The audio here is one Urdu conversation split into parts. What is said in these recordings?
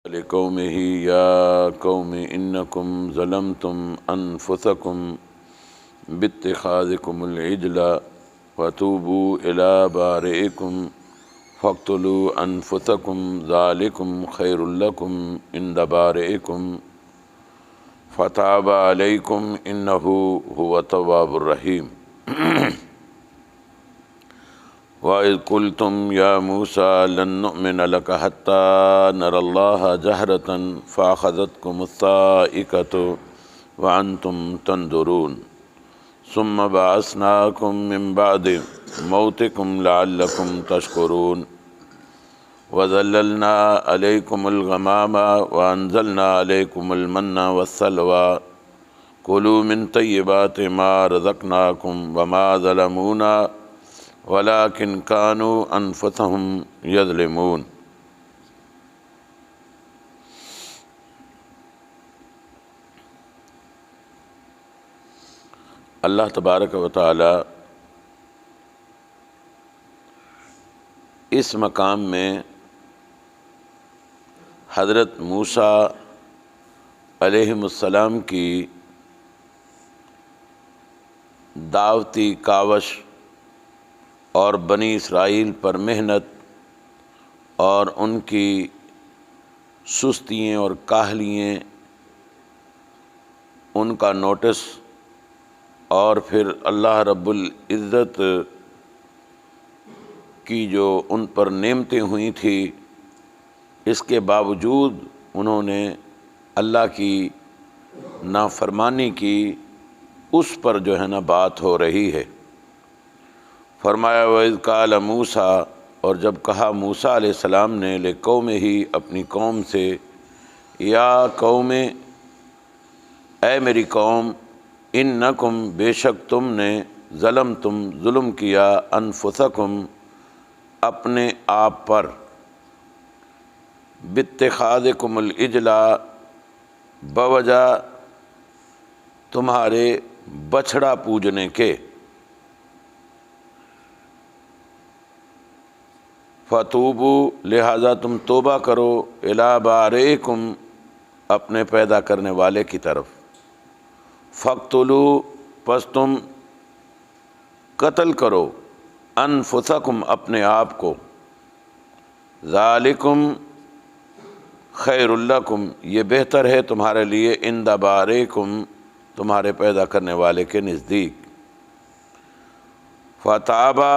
لقومه يا قوم إنكم ظلمتم أنفسكم باتخاذكم العجل وتوبوا إلى بارئكم فاقتلوا أنفسكم ذلكم خير لكم عند بارئكم فتاب عليكم إنه هو التواب الرحيم وَإِذْ قُلْتُمْ يَا مُوسَى لَن نُّؤْمِنَ لَكَ حَتَّى نَرَى اللَّهَ جَهْرَةً فَأَخَذَتْكُمُ الصَّاعِقَةُ وَأَنْتُمْ تَنظُرُونَ ثُمَّ بَعَثْنَاكُم مِّن بَعْدِ مَوْتِكُمْ لَعَلَّكُمْ تَشْكُرُونَ وَظَلَّلْنَا عَلَيْكُمُ الْغَمَامَ وَأَنزَلْنَا عَلَيْكُمُ الْمَنَّ وَالسَّلْوَىٰ كُلُوا مِن طَيِّبَاتِ مَا رَزَقْنَاكُمْ وَمَا ظَلَمُونَا وَلَٰكِن كَانُوا أَنفُسَهُمْ يَظْلِمُونَ۔ اللہ تبارک و تعالی اس مقام میں حضرت موسیٰ علیہ السلام کی دعوتی کاوش اور بنی اسرائیل پر محنت اور ان کی سستیاں اور کاہلیاں ان کا نوٹس اور پھر اللہ رب العزت کی جو ان پر نعمتیں ہوئی تھیں، اس کے باوجود انہوں نے اللہ کی نافرمانی کی، اس پر جو ہے نا بات ہو رہی ہے۔ فرمایا وَإِذْ قَالَ مُوسَىٰ، اور جب کہا موسیٰ علیہ السلام نے لِقَوْمِهِ اپنی قوم سے، یا قوم اے میری قوم، انکم بے شک تم نے ظلمتم ظلم کیا انفسکم اپنے آپ پر، باتخاذکم العجل بوجہ تمہارے بچھڑا پوجنے کے، فتوبوا لہذا تم توبہ کرو، الی بارئکم اپنے پیدا کرنے والے کی طرف، فاقتلوا پس تم قتل کرو، انفسکم اپنے آپ کو، ذالکم خیر لکم یہ بہتر ہے تمہارے لیے، عند بارئکم تمہارے پیدا کرنے والے کے نزدیک، فتابا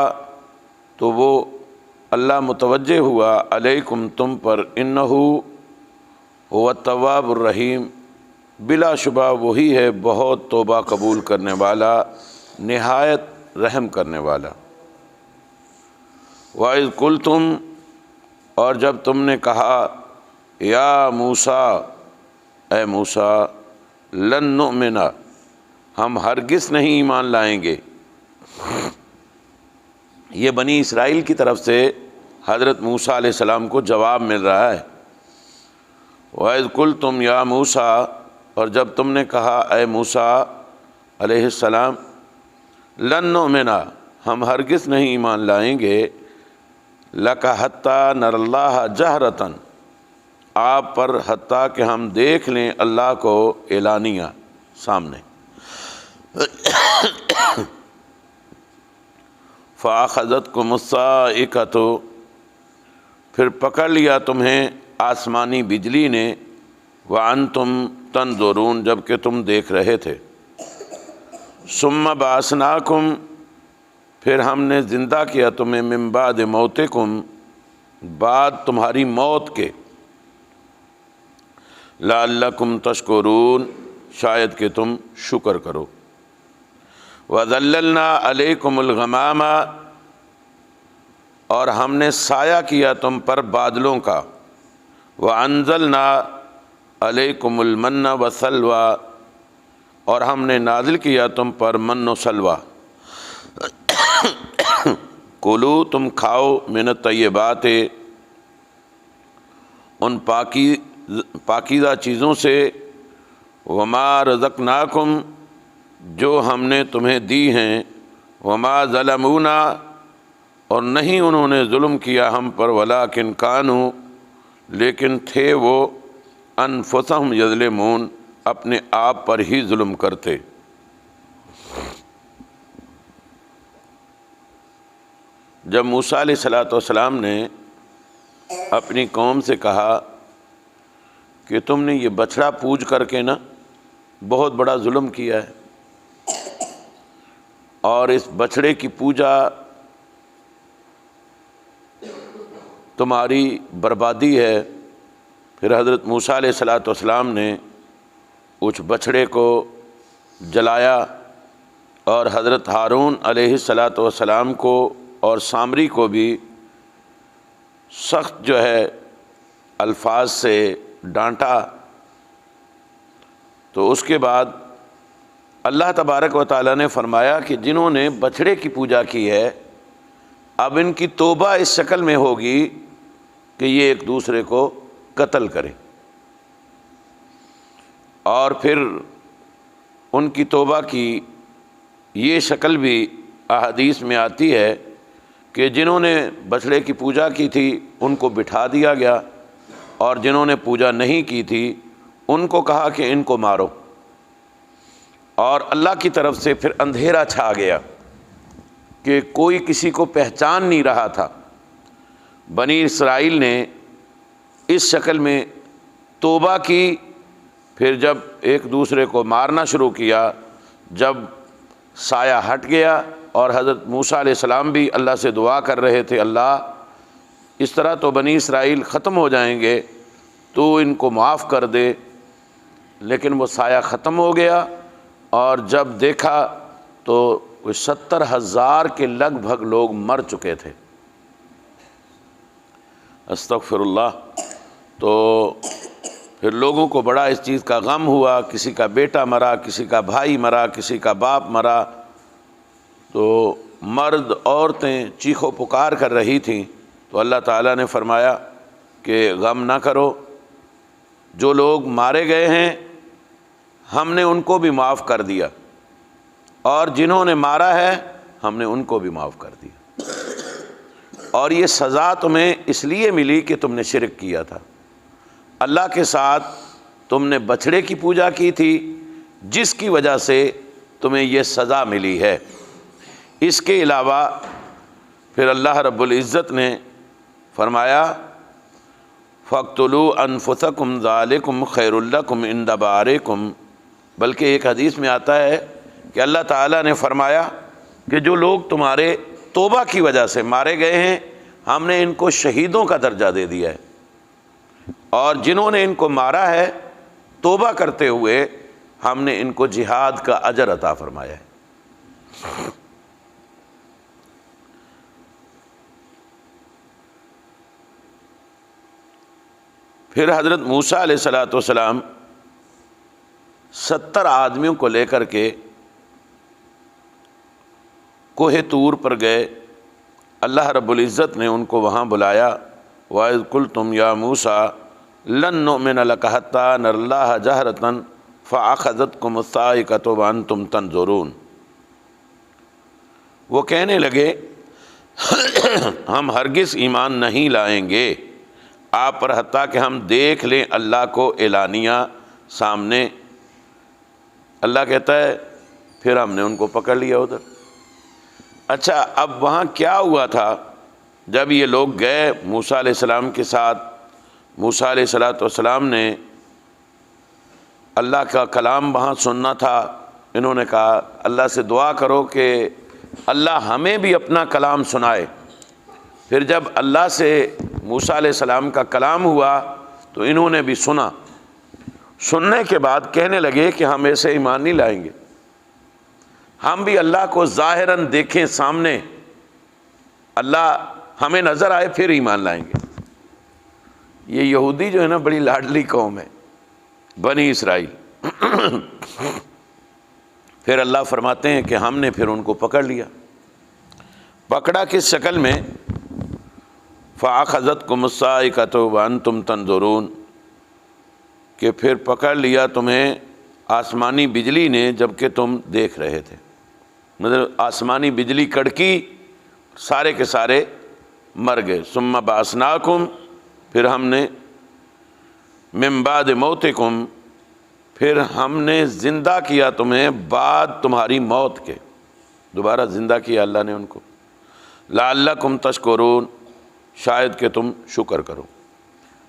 تو وہ اللہ متوجہ ہوا، علیکم تم پر، انہو هو التواب الرحیم بلا شبہ وہی ہے بہت توبہ قبول کرنے والا، نہایت رحم کرنے والا۔ وَإِذْ قُلْتُمْ اور جب تم نے کہا، یا موسیٰ اے موسیٰ، لن نؤمن ہم ہرگز نہیں ایمان لائیں گے، یہ بنی اسرائیل کی طرف سے حضرت موسیٰ علیہ السلام کو جواب مل رہا ہے۔ وَإِذْ قُلْتُمْ یا موسیٰ اور جب تم نے کہا اے موسیٰ علیہ السلام، لن نؤمن ہم ہرگز نہیں ایمان لائیں گے، لَكَ حَتَّى نَرَى اللَّهَ جَهْرَةً آپ پر حتیٰ کہ ہم دیکھ لیں اللہ کو اعلانیہ سامنے، فَأَخَذَتْكُمُ الصَّاعِقَةُ پھر پکڑ لیا تمہیں آسمانی بجلی نے، وَأَنْتُمْ تَنْظُرُونَ جبکہ تم دیکھ رہے تھے، ثُمَّ بَعَثْنَاكُمْ پھر ہم نے زندہ کیا تمہیں، مِن بَعْدِ مَوْتِكُمْ بعد تمہاری موت کے، لَعَلَّكُمْ تَشْكُرُونَ شاید کہ تم شکر کرو، وَظَلَّلْنَا عَلَيْكُمُ الْغَمَامَ اور ہم نے سایہ کیا تم پر بادلوں کا، وَأَنزَلْنَا عَلَيْكُمُ الْمَنَّ وَالسَّلْوَىٰ اور ہم نے نازل کیا تم پر من و سلوہ، کلو تم کھاؤ، من الطیبات ان پاکیزہ چیزوں سے، وما رزقناکم جو ہم نے تمہیں دی ہیں، وما ظلمونا اور نہیں انہوں نے ظلم کیا ہم پر، ولیکن کانوا لیکن تھے وہ انفسہم یظلمون، اپنے آپ پر ہی ظلم کرتے۔ جب موسیٰ علیہ السلام نے اپنی قوم سے کہا کہ تم نے یہ بچڑا پوج کر کے نا بہت بڑا ظلم کیا ہے، اور اس بچڑے کی پوجا تمہاری بربادی ہے، پھر حضرت موسیٰ علیہ السلام نے اس بچڑے کو جلایا، اور حضرت ہارون علیہ السلام کو اور سامری کو بھی سخت جو ہے الفاظ سے ڈانٹا۔ تو اس کے بعد اللہ تبارک و تعالیٰ نے فرمایا کہ جنہوں نے بچڑے کی پوجا کی ہے اب ان کی توبہ اس شکل میں ہوگی کہ یہ ایک دوسرے کو قتل کریں، اور پھر ان کی توبہ کی یہ شکل بھی احادیث میں آتی ہے کہ جنہوں نے بچڑے کی پوجا کی تھی ان کو بٹھا دیا گیا، اور جنہوں نے پوجا نہیں کی تھی ان کو کہا کہ ان کو مارو، اور اللہ کی طرف سے پھر اندھیرا چھا گیا کہ کوئی کسی کو پہچان نہیں رہا تھا۔ بنی اسرائیل نے اس شکل میں توبہ کی، پھر جب ایک دوسرے کو مارنا شروع کیا، جب سایہ ہٹ گیا، اور حضرت موسیٰ علیہ السلام بھی اللہ سے دعا کر رہے تھے، اللہ اس طرح تو بنی اسرائیل ختم ہو جائیں گے، تو ان کو معاف کر دے، لیکن وہ سایہ ختم ہو گیا، اور جب دیکھا تو 70,000 کے لگ بھگ لوگ مر چکے تھے۔ استغفر اللہ۔ تو پھر لوگوں کو بڑا اس چیز کا غم ہوا، کسی کا بیٹا مرا، کسی کا بھائی مرا، کسی کا باپ مرا، تو مرد عورتیں چیخ و پکار کر رہی تھیں۔ تو اللہ تعالیٰ نے فرمایا کہ غم نہ کرو، جو لوگ مارے گئے ہیں ہم نے ان کو بھی معاف کر دیا، اور جنہوں نے مارا ہے ہم نے ان کو بھی معاف کر دیا، اور یہ سزا تمہیں اس لیے ملی کہ تم نے شرک کیا تھا، اللہ کے ساتھ تم نے بچڑے کی پوجا کی تھی، جس کی وجہ سے تمہیں یہ سزا ملی ہے۔ اس کے علاوہ پھر اللہ رب العزت نے فرمایا فَاقْتُلُوا أَنفُسَكُمْ ذَلِكُمْ خَيْرٌ لَكُمْ عِنْدَ بَارِئِكُمْ، بلکہ ایک حدیث میں آتا ہے کہ اللہ تعالیٰ نے فرمایا کہ جو لوگ تمہارے توبہ کی وجہ سے مارے گئے ہیں ہم نے ان کو شہیدوں کا درجہ دے دیا ہے، اور جنہوں نے ان کو مارا ہے توبہ کرتے ہوئے ہم نے ان کو جہاد کا اجر عطا فرمایا ہے۔ پھر حضرت موسیٰ علیہ السلام 70 آدمیوں کو لے کر کے کوہ طور پر گئے، اللہ رب العزت نے ان کو وہاں بلایا، وَإِذْ قُلْتُمْ يَا مُوسَىٰ لَن نُّؤْمِنَ لَكَ حَتَّىٰ نَرَى اللَّهَ جَهْرَةً فَأَخَذَتْكُمُ الصَّاعِقَةُ وَأَنْتُمْ تَنظُرُونَ۔ وہ کہنے لگے ہم ہرگز ایمان نہیں لائیں گے آپ پر حتیٰ کہ ہم دیکھ لیں اللہ کو اعلانیہ سامنے۔ اللہ کہتا ہے پھر ہم نے ان کو پکڑ لیا ادھر۔ اچھا، اب وہاں کیا ہوا تھا جب یہ لوگ گئے موسیٰ علیہ السلام کے ساتھ؟ موسیٰ علیہ السلام نے اللہ کا کلام وہاں سننا تھا، انہوں نے کہا اللہ سے دعا کرو کہ اللہ ہمیں بھی اپنا کلام سنائے۔ پھر جب اللہ سے موسیٰ علیہ السلام کا کلام ہوا تو انہوں نے بھی سنا، سننے کے بعد کہنے لگے کہ ہم ایسے ایمان نہیں لائیں گے، ہم بھی اللہ کو ظاہراً دیکھیں سامنے، اللہ ہمیں نظر آئے پھر ایمان لائیں گے۔ یہ یہودی جو ہے نا بڑی لاڈلی قوم ہے، بنی اسرائیل۔ پھر اللہ فرماتے ہیں کہ ہم نے پھر ان کو پکڑ لیا۔ پکڑا کس شکل میں؟ فَأَخَذَتْكُمُ الصَّاعِقَةُ وَأَنْتُمْ تَنظُرُونَ، کہ پھر پکڑ لیا تمہیں آسمانی بجلی نے جبکہ تم دیکھ رہے تھے۔ مطلب آسمانی بجلی کڑکی، سارے کے سارے مر گئے۔ ثُمَّ بَعَثْنَاكُمْ، پھر ہم نے من بعد موتکم، پھر ہم نے زندہ کیا تمہیں بعد تمہاری موت کے، دوبارہ زندہ کیا اللہ نے ان کو، لعلکم تشکرون، شاید کہ تم شکر کرو۔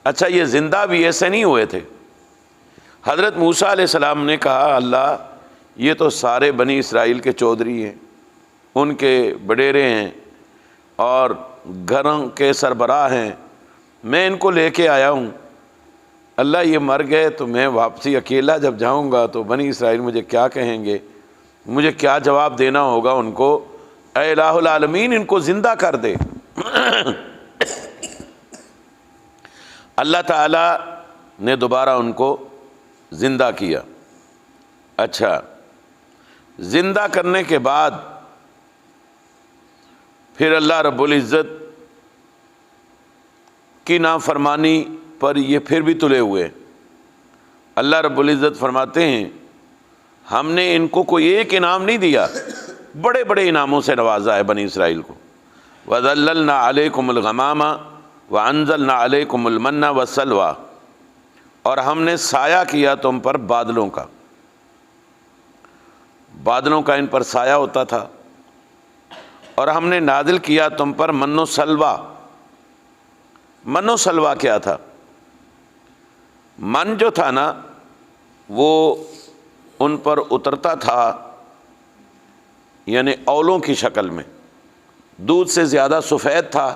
اچھا، یہ زندہ بھی ایسے نہیں ہوئے تھے۔ حضرت موسیٰ علیہ السلام نے کہا اللہ یہ تو سارے بنی اسرائیل کے چودھری ہیں، ان کے وڈیرے ہیں اور گھروں کے سربراہ ہیں، میں ان کو لے کے آیا ہوں، اللہ یہ مر گئے تو میں واپسی اکیلا جب جاؤں گا تو بنی اسرائیل مجھے کیا کہیں گے، مجھے کیا جواب دینا ہوگا ان کو، اے الہ العالمین ان کو زندہ کر دے۔ اللہ تعالیٰ نے دوبارہ ان کو زندہ کیا۔ اچھا، زندہ کرنے کے بعد پھر اللہ رب العزت کی نافرمانی پر یہ پھر بھی تلے ہوئے۔ اللہ رب العزت فرماتے ہیں ہم نے ان کو کوئی ایک انعام نہیں دیا، بڑے بڑے انعاموں سے نوازا ہے بنی اسرائیل کو۔ وَذَلَّلْنَا عَلَيْكُمُ الْغَمَامَ وَأَنزَلْنَا عَلَيْكُمُ الْمَنَّ وَالسَّلْوَىٰ، اور ہم نے سایہ کیا تم پر بادلوں کا، بادلوں کا ان پر سایہ ہوتا تھا، اور ہم نے نازل کیا تم پر من و سلوہ۔ من و سلوہ کیا تھا؟ من جو تھا نا وہ ان پر اترتا تھا، یعنی اولوں کی شکل میں، دودھ سے زیادہ سفید تھا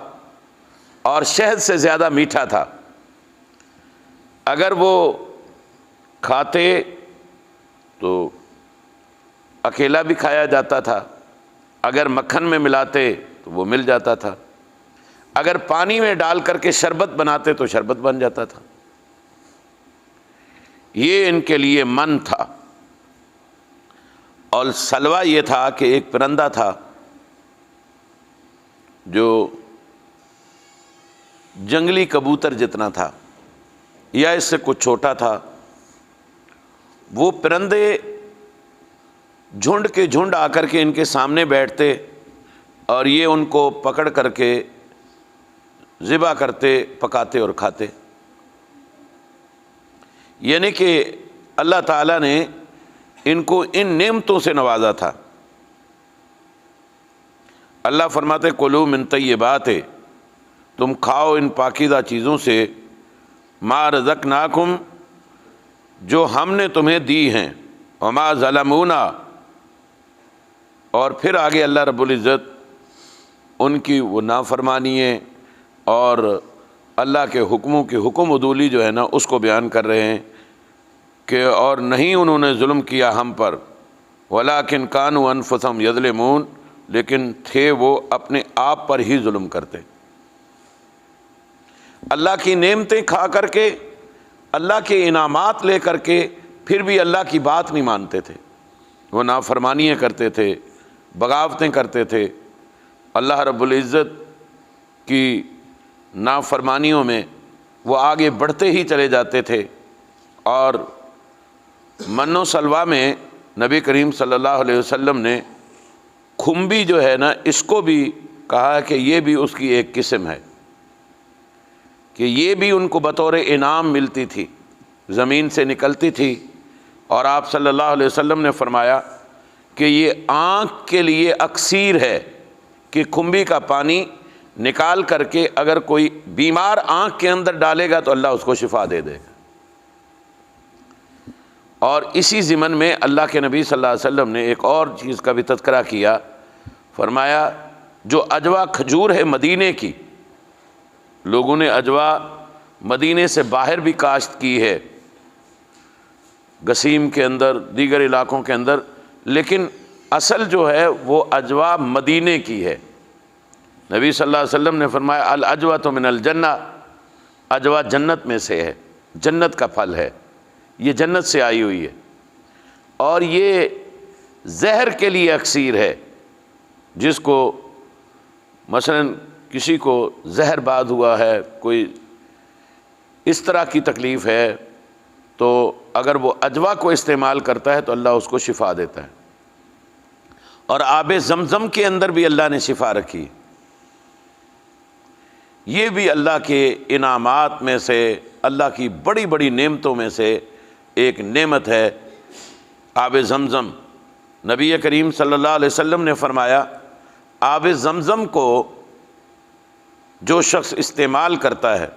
اور شہد سے زیادہ میٹھا تھا۔ اگر وہ کھاتے تو اکیلا بھی کھایا جاتا تھا، اگر مکھن میں ملاتے تو وہ مل جاتا تھا، اگر پانی میں ڈال کر کے شربت بناتے تو شربت بن جاتا تھا۔ یہ ان کے لیے من تھا۔ اور سلوہ یہ تھا کہ ایک پرندہ تھا جو جنگلی کبوتر جتنا تھا یا اس سے کچھ چھوٹا تھا، وہ پرندے جھنڈ کے جھنڈ آ کر کے ان کے سامنے بیٹھتے اور یہ ان کو پکڑ کر کے ذبح کرتے، پکاتے اور کھاتے۔ یعنی کہ اللہ تعالیٰ نے ان کو ان نعمتوں سے نوازا تھا۔ اللہ فرماتے کلوا من طیبات، تم کھاؤ ان پاکیزہ چیزوں سے، ما رزقناکم، جو ہم نے تمہیں دی ہیں، وما ظلمونا، اور پھر آگے اللہ رب العزت ان کی وہ نافرمانییں اور اللہ کے حکموں کی حکم عدولی جو ہے نا اس کو بیان کر رہے ہیں کہ اور نہیں انہوں نے ظلم کیا ہم پر، ولیکن کانوا انفسہم یظلمون، لیکن تھے وہ اپنے آپ پر ہی ظلم کرتے۔ اللہ کی نعمتیں کھا کر کے، اللہ کے انعامات لے کر کے، پھر بھی اللہ کی بات نہیں مانتے تھے، وہ نافرمانیاں کرتے تھے، بغاوتیں کرتے تھے، اللہ رب العزت کی نافرمانیوں میں وہ آگے بڑھتے ہی چلے جاتے تھے۔ اور من و سلوہ میں نبی کریم صلی اللہ علیہ وسلم نے کھمبی جو ہے نا اس کو بھی کہا کہ یہ بھی اس کی ایک قسم ہے، کہ یہ بھی ان کو بطور انعام ملتی تھی، زمین سے نکلتی تھی، اور آپ صلی اللہ علیہ وسلم نے فرمایا کہ یہ آنکھ کے لیے اکسیر ہے کہ کھمبی کا پانی نکال کر کے اگر کوئی بیمار آنکھ کے اندر ڈالے گا تو اللہ اس کو شفا دے دے گا۔ اور اسی ضمن میں اللہ کے نبی صلی اللہ علیہ وسلم نے ایک اور چیز کا بھی تذکرہ کیا، فرمایا جو عجوا کھجور ہے مدینے کی، لوگوں نے عجوا مدینے سے باہر بھی کاشت کی ہے، گسیم کے اندر، دیگر علاقوں کے اندر، لیکن اصل جو ہے وہ عجوا مدینے کی ہے۔ نبی صلی اللہ علیہ وسلم نے فرمایا العجوۃ من الجنہ، عجوا جنت میں سے ہے، جنت کا پھل ہے، یہ جنت سے آئی ہوئی ہے، اور یہ زہر کے لیے اکسیر ہے۔ جس کو مثلا کسی کو زہر باد ہوا ہے، کوئی اس طرح کی تکلیف ہے، تو اگر وہ عجوا کو استعمال کرتا ہے تو اللہ اس کو شفا دیتا ہے۔ اور آب زمزم کے اندر بھی اللہ نے شفا رکھی۔ یہ بھی اللہ کے انعامات میں سے، اللہ کی بڑی بڑی نعمتوں میں سے ایک نعمت ہے آب زمزم۔ نبی کریم صلی اللہ علیہ وسلم نے فرمایا آب زمزم کو جو شخص استعمال کرتا ہے،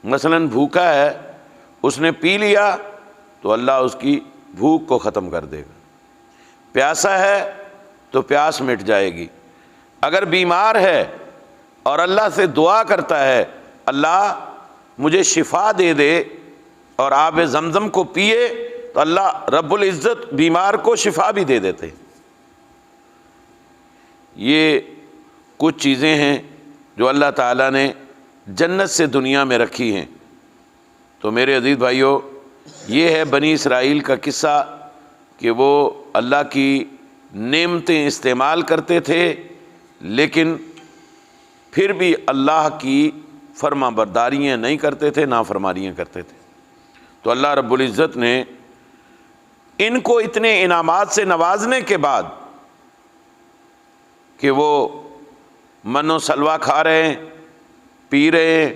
مثلاً بھوکا ہے، اس نے پی لیا تو اللہ اس کی بھوک کو ختم کر دے گا، پیاسا ہے تو پیاس مٹ جائے گی، اگر بیمار ہے اور اللہ سے دعا کرتا ہے اللہ مجھے شفا دے دے اور آب زمزم کو پیے تو اللہ رب العزت بیمار کو شفا بھی دے دیتے۔ یہ کچھ چیزیں ہیں جو اللہ تعالیٰ نے جنت سے دنیا میں رکھی ہیں۔ تو میرے عزیز بھائیوں، یہ ہے بنی اسرائیل کا قصہ کہ وہ اللہ کی نعمتیں استعمال کرتے تھے لیکن پھر بھی اللہ کی فرما برداریاں نہیں کرتے تھے، نافرمانیاں کرتے تھے۔ تو اللہ رب العزت نے ان کو اتنے انعامات سے نوازنے کے بعد کہ وہ من و سلوہ کھا رہے ہیں، پی رہے ہیں،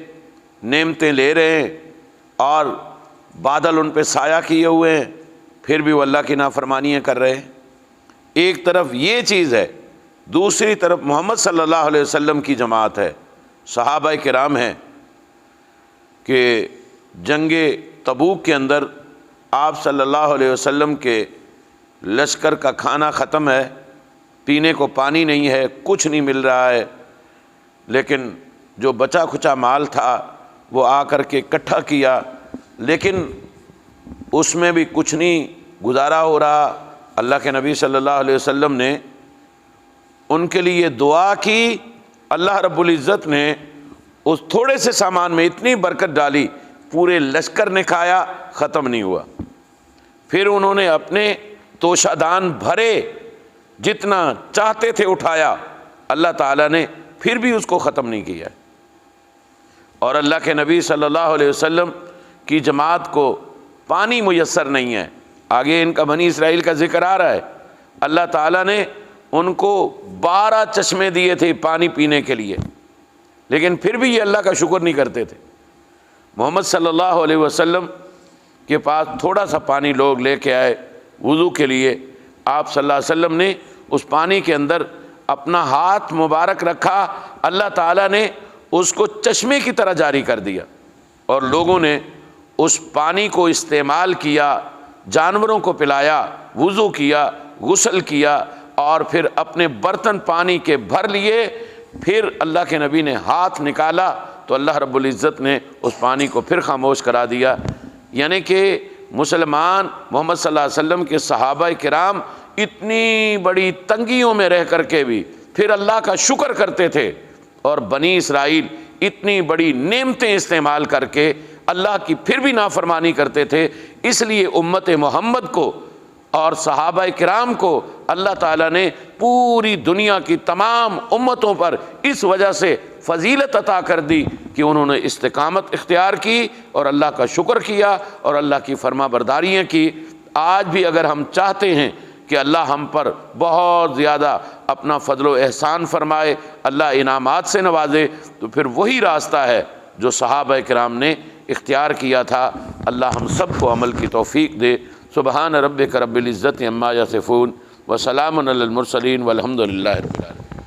نعمتیں لے رہے ہیں اور بادل ان پہ سایہ کیے ہوئے ہیں، پھر بھی وہ اللہ کی نافرمانیاں کر رہے ہیں۔ ایک طرف یہ چیز ہے، دوسری طرف محمد صلی اللہ علیہ وسلم کی جماعت ہے، صحابہ کرام ہیں کہ جنگ تبوک کے اندر آپ صلی اللہ علیہ وسلم کے لشکر کا کھانا ختم ہے، پینے کو پانی نہیں ہے، کچھ نہیں مل رہا ہے، لیکن جو بچا کھچا مال تھا وہ آ کر کے اکٹھا کیا، لیکن اس میں بھی کچھ نہیں گزارا ہو رہا۔ اللہ کے نبی صلی اللہ علیہ وسلم نے ان کے لیے دعا کی، اللہ رب العزت نے اس تھوڑے سے سامان میں اتنی برکت ڈالی، پورے لشکر نے کھایا، ختم نہیں ہوا۔ پھر انہوں نے اپنے توشہ دان بھرے، جتنا چاہتے تھے اٹھایا، اللہ تعالیٰ نے پھر بھی اس کو ختم نہیں کیا۔ اور اللہ کے نبی صلی اللہ علیہ وسلم کی جماعت کو پانی میسر نہیں ہے، آگے ان کا بنی اسرائیل کا ذکر آ رہا ہے، اللہ تعالیٰ نے ان کو 12 چشمے دیے تھے پانی پینے کے لیے، لیکن پھر بھی یہ اللہ کا شکر نہیں کرتے تھے۔ محمد صلی اللہ علیہ وسلم کے پاس تھوڑا سا پانی لوگ لے کے آئے وضو کے لیے، آپ صلی اللہ علیہ وسلم نے اس پانی کے اندر اپنا ہاتھ مبارک رکھا، اللہ تعالیٰ نے اس کو چشمے کی طرح جاری کر دیا، اور لوگوں نے اس پانی کو استعمال کیا، جانوروں کو پلایا، وضو کیا، غسل کیا، اور پھر اپنے برتن پانی کے بھر لیے۔ پھر اللہ کے نبی نے ہاتھ نکالا تو اللہ رب العزت نے اس پانی کو پھر خاموش کرا دیا۔ یعنی کہ مسلمان محمد صلی اللہ علیہ وسلم کے صحابہ کرام اتنی بڑی تنگیوں میں رہ کر کے بھی پھر اللہ کا شکر کرتے تھے، اور بنی اسرائیل اتنی بڑی نعمتیں استعمال کر کے اللہ کی پھر بھی نافرمانی کرتے تھے۔ اس لیے امت محمد کو اور صحابہ کرام کو اللہ تعالیٰ نے پوری دنیا کی تمام امتوں پر اس وجہ سے فضیلت عطا کر دی کہ انہوں نے استقامت اختیار کی اور اللہ کا شکر کیا اور اللہ کی فرما برداریاں کی۔ آج بھی اگر ہم چاہتے ہیں کہ اللہ ہم پر بہت زیادہ اپنا فضل و احسان فرمائے، اللہ انعامات سے نوازے، تو پھر وہی راستہ ہے جو صحابہ کرام نے اختیار کیا تھا۔ اللہ ہم سب کو عمل کی توفیق دے۔ سبحان ربک رب العزت عما یصفون وسلام علی المرسلین والحمد للہ رب العالمین۔